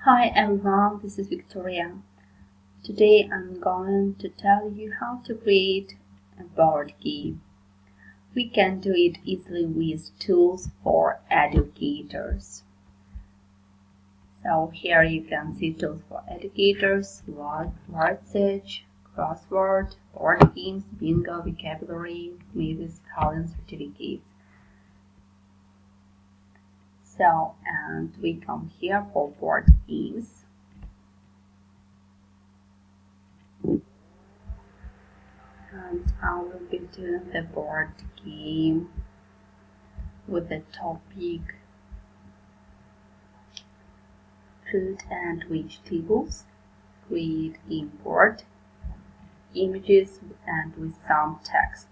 Hi everyone, this is Victoria. Today I'm going to tell you how to create a board game. We can do it easily with tools for educators. So here you can see tools for educators, word search, crossword, board games, bingo, vocabulary, quizzes, spelling certificates. So, and we come here for board games. And I will be doing the board game with the topic food and vegetables. Create game board, images and with some text.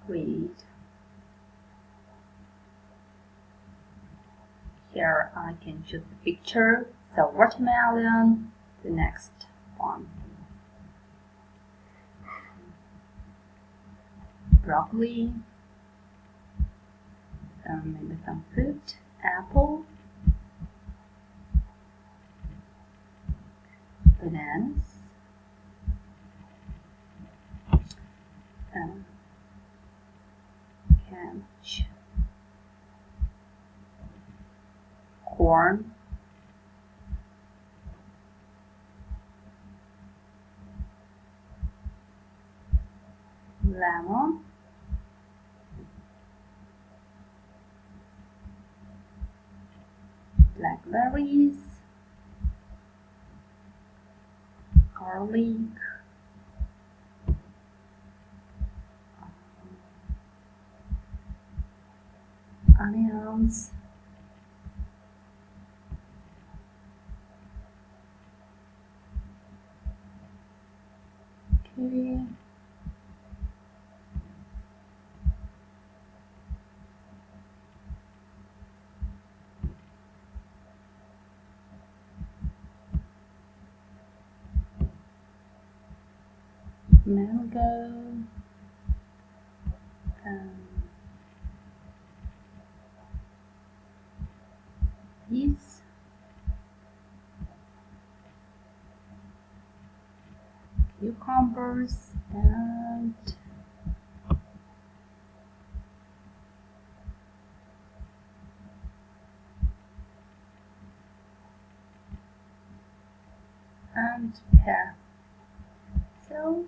Create. Here I can choose the picture. So watermelon, the next one. Broccoli, maybe some fruit, apple, bananas, cabbage, corn, lemon, blackberries, garlic, onions, okay, mango, peas, cucumbers, and pear. So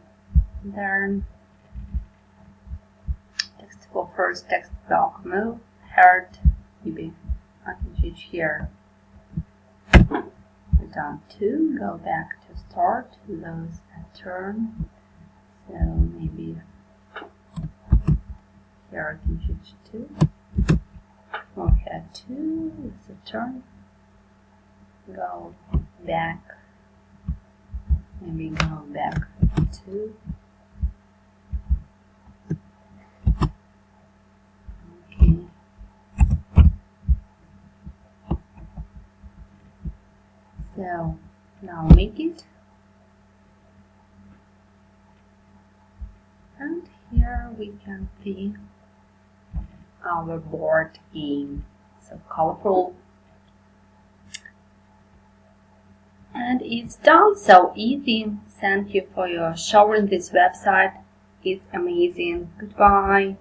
then text for first text block move, heart, maybe I can change here. Down 2, go back to start, lose a turn. So maybe here I can change 2. Okay, 2 is a turn. Go back. Maybe go back 2. Okay. So now make it. And here we can see our board game. So colorful. And it's done, so easy. Thank you for your showing this website. It's amazing. Goodbye.